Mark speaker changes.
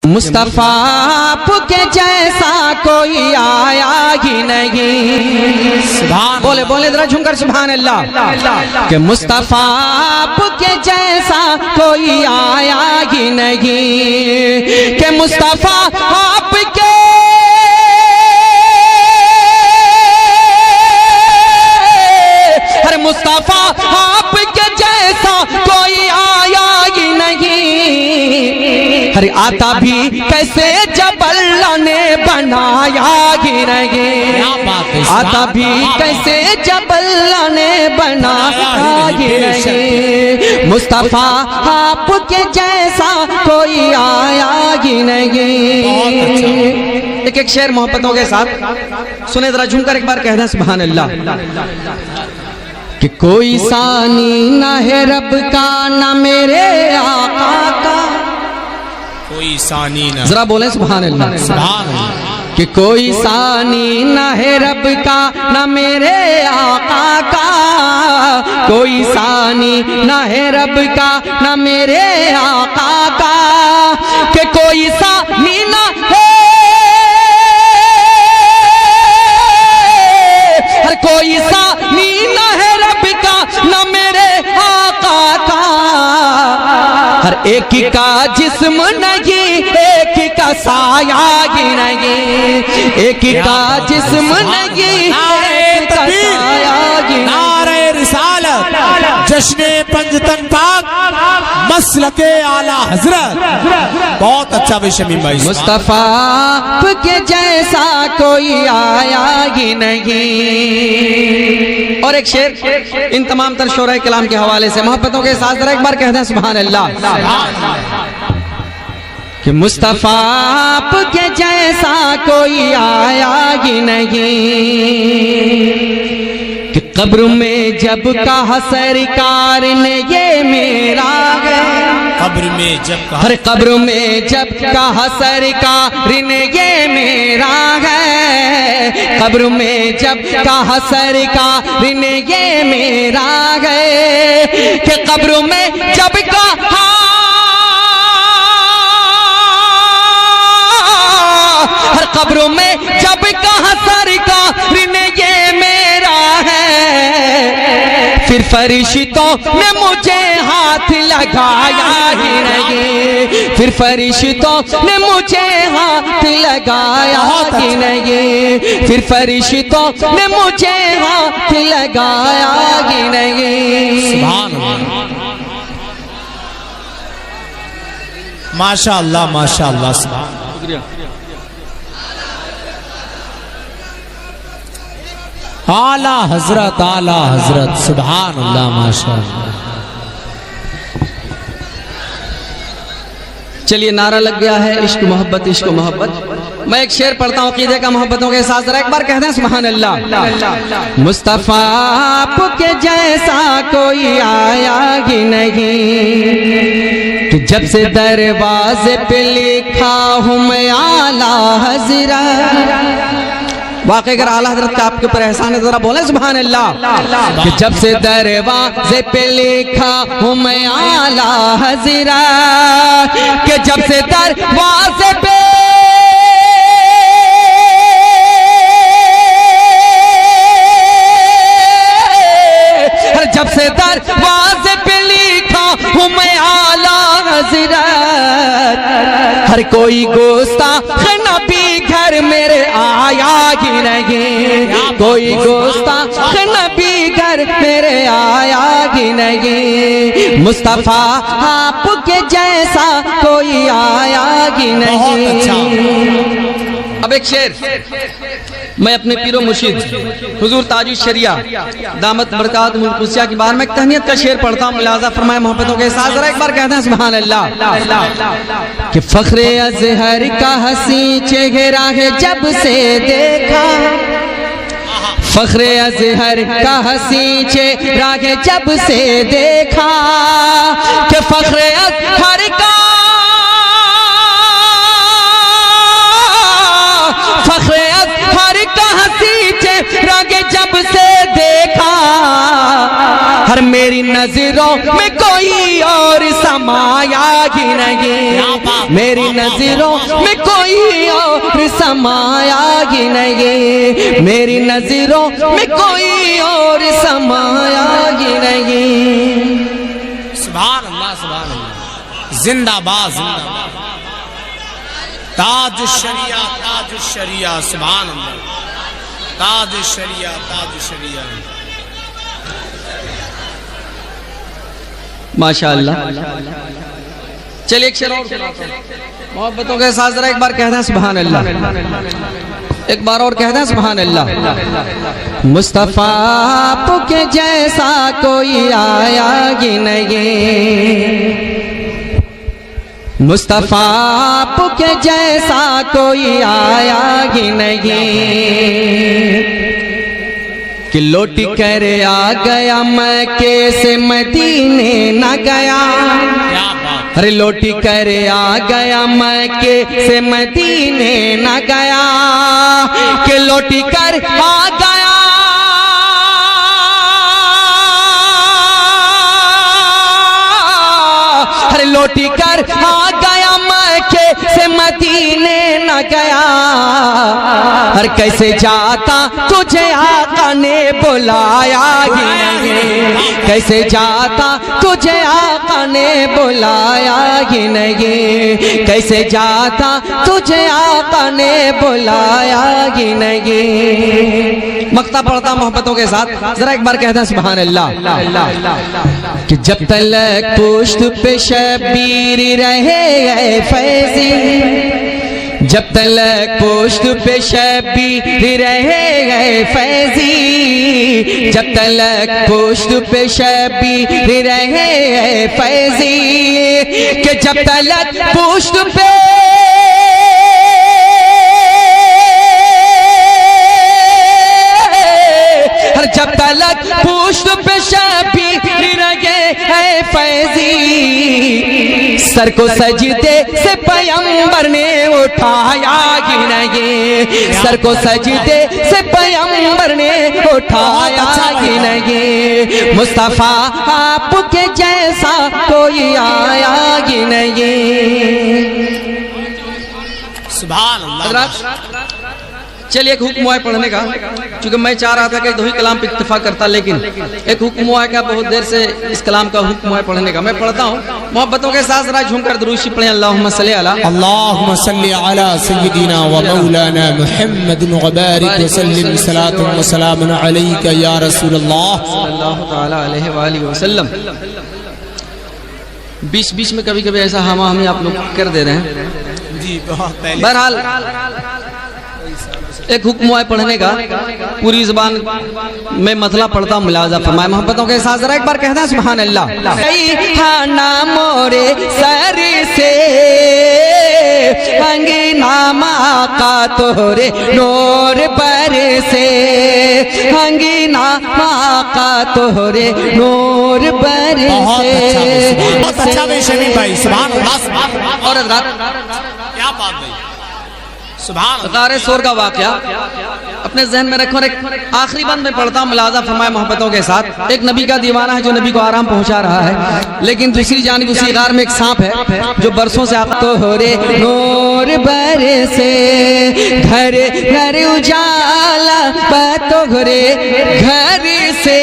Speaker 1: مصطفیٰ آپ کے جیسا کوئی آیا ہی نہیں. بولے بولے ذرا جھوم کر سبحان اللہ. کہ مصطفیٰ آپ کے جیسا کوئی آیا ہی نہیں. کہ مصطفیٰ آپ کے ہر مصطفیٰ آپ کے جیسا کوئی آیا ہی نہیں. ہر آتا بھی کیسے جب اللہ نے بنایا ہی نہیں. آتا بھی کیسے جب اللہ نے بنایا ہی نہیں. مصطفیٰ آپ کے جیسا کوئی آیا ہی نہیں. ایک ایک شعر محبتوں کے ساتھ سنیں ذرا جھوم کر ایک بار کہہ دیں سبحان اللہ. کہ کوئی ثانی نہ ہے رب کا نہ میرے آقا کا.
Speaker 2: کوئی ثانی نہ
Speaker 1: ذرا بولیں سبحان اللہ.
Speaker 2: سبحان اللہ.
Speaker 1: کہ کوئی ثانی نہ ہے رب کا نہ میرے آقا کا. کوئی ثانی نہ ہے رب کا نہ میرے آقا کا. کہ کوئی ثانی نہ ہے ہر کوئی ثانی نہ ہے رب کا نہ میرے آقا کا. ہر ایک کا جسم نہیں ایک کا سایہ ہی نہیں. ایک کا جسم نہیں ایک کا سایہ ہی نہیں.
Speaker 2: نعرہ رسالت جشن پنجتن پاک مسلک اعلیٰ حضرت. بہت اچھا بھائی شمیم بھائی.
Speaker 1: مصطفیٰ آپ کے جیسا کوئی آیا ہی نہیں. اور ایک شعر ان تمام تر شعراء کلام کے حوالے سے محبتوں کے ساتھ ذرا ایک بار کہہ دیں سبحان اللہ. کہ مصطفیٰ آپ کے جیسا کوئی آیا ہی نہیں. کہ قبر میں جب کہا سرکار نے یہ میرا ہے.
Speaker 2: قبر میں جب کہا
Speaker 1: ہر قبر میں جب کہا سرکار نے یہ میرا ہے. قبر میں جب کہا سرکار نے یہ میرا ہے. کہ قبر میں جب کہا ہر قبر میں جب کہا سرکار نے یہ میرا ہے. پھر فرشتوں نے مجھے ہاتھ لگایا ہی نہیں. پھر فرشتوں نے مجھے ہاتھ لگایا ہی نہیں. پھر فرشتوں نے مجھے ہاتھ لگایا ہی نہیں.
Speaker 2: سبحان اللہ. ماشاء اللہ ماشاء اللہ. سبحان اعلیٰ حضرت اعلیٰ حضرت. سبحان اللہ ماشاء اللہ.
Speaker 1: چلیے نعرہ لگ گیا ہے عشق محبت عشق محبت. میں ایک شعر پڑھتا ہوں عقیدے کا محبتوں کے ساتھ ذرا ایک بار کہہ دیں سبحان اللہ. مصطفیٰ آپ کے جیسا کوئی آیا ہی نہیں. کہ جب سے دروازے پہ لکھا ہوں میں اعلیٰ حضرت. واقعی اگر اعلیٰ حضرت کا آپ کے اوپر احسان ہے ذرا بولیں سبحان اللہ. کہ جب سے دروازے پہ لکھا ہوں میں اعلیٰ حضرت. کہ جب سے دروازے پہ جب سے دروازے پہ لکھا ہوں میں اعلیٰ حضرت. ہر کوئی گستاخ نبی گھر میرے آیا ہی نہیں. کوئی گستاخ نبی گھر میرے آیا ہی نہیں. مصطفیٰ آپ کے جیسا کوئی آیا ہی نہیں. اب ایک شعر میں اپنے پیر و مرشد حضور تاج الشریعہ دامت برکات القدسیہ کی بار میں ایک تہنیت کا شعر پڑھتا ہوں. ملاحظہ فرمائے محبتوں کے ساتھ ذرا ایک بار کہتے ہیں سبحان اللہ. کہ فخر ازہر کا حسین چہرہ ہے جب سے دیکھا. فخر ازہر کا حسین چہرہ ہے جب سے دیکھا. کہ فخر ازہر کا فخر ازہر کا حسین چہرہ ہے جب سے دیکھا. ہر میری نظروں میں کوئی اور سمایا ہی نہیں. میری نظروں میں کوئی اور سمایا ہی نہیں، میری نظروں میں کوئی اور سمایا ہی نہیں۔
Speaker 2: سبحان اللہ سبحان اللہ، زندہ باد زندہ باد، تاج الشریعہ تاج الشریعہ، سبحان اللہ، تاج الشریعہ تاج الشریعہ۔
Speaker 1: ماشاءاللہ۔ چلیے ایک شعر اور سناتا ہوں محبتوں کے ساتھ، ذرا ایک بار کہہ دیں سبحان اللہ، ایک بار اور کہہ دیں سبحان اللہ۔ مصطفیٰ آپ کے جیسا کوئی آیا ہی نہیں، مصطفیٰ آپ کے جیسا کوئی آیا ہی نہیں، کہ لوٹ کر آ گیا مکے سے مدینے نہ گیا، ارے لوٹ کر آ گیا مکے سے مدینے نہ گیا، کہ لوٹ کر آ گیا ارے لوٹ کر آ گیا مکے سے مدینے نہ گیا، ہر کیسے جاتا تجھے آقا نے بلایا ہی نہیں، کیسے جاتا تجھے آقا نے بلایا ہی نہیں، کیسے جاتا تجھے آقا نے بلایا ہی نہیں۔ مقطع پڑھتا محبتوں کے ساتھ، ذرا ایک بار کہتا سبحان اللہ، کہ جب تلک پشت پہ شبیر رہے اے فیضی، جب تلک پشت پہ شبیر رہے اے فیضی، جب تلک پشت پہ شبیر رہے اے فیضی، کہ جب تلک پشت پہ جب تلک پشت پہ شبیر رہے اے فیضی، سر کو سجدے سے پیغمبر نے اٹھایا ہی نہیں، سر کو سجدے سے پیغمبر نے اٹھایا ہی نہیں، مصطفیٰ آپ کے جیسا کوئی آیا ہی نہیں۔
Speaker 2: سبحان اللہ۔
Speaker 1: چلیے ایک حکم ہوا ہے پڑھنے کا، چونکہ میں چاہ رہا تھا کہ دو ہی کلام پہ اتفاق کرتا، لیکن ایک حکم ہوا ہے کہ بہت دیر سے اس کلام کا حکم ہوا ہے پڑھنے کا، میں پڑھتا ہوں محبتوں کے ساتھ، ذرا جھوم کر درود پڑھیں، اللہم صلی علی
Speaker 2: اللہم صلی علی سیدنا و مولانا محمد وبارک وسلم، صلاۃ و سلام علیک یا رسول اللہ
Speaker 1: صلی اللہ تعالی علیہ وآلہ وسلم۔ بیچ میں کبھی کبھی ایسا ہمہ ہمیں آپ لوگ کر دے رہے ہیں،
Speaker 2: جی بہت پہلے۔
Speaker 1: بہرحال ایک حکم ہے پڑھنے کا، پوری زبان میں مطلب پڑھتا ہوں، ملاحظہ فرمائے محبتوں کے ساتھ، ذرا ایک بار کہنا سبحان اللہ۔ ریحانہ مورے سر سے انگنام آقا تورے نور پر سے، انگنام آقا تورے نور پر سے۔
Speaker 2: بہت اچھا بے شمی بھائی، سبحان اللہ سبحان اللہ۔
Speaker 1: اور حضرات
Speaker 2: کیا بات ہے، سبحان اللہ۔
Speaker 1: غار سور کا واقعہ اپنے ذہن میں رکھو، اور ایک آخری بند میں پڑھتا ہوں، ملاحظہ فرمائے محبتوں کے ساتھ۔ ایک نبی کا دیوانہ ہے جو نبی کو آرام پہنچا رہا ہے، لیکن دوسری جانب اسی غار میں ایک سانپ ہے جو برسوں سے آقا تورے نور برسے، گھر گھر اجالا تورے گھر سے،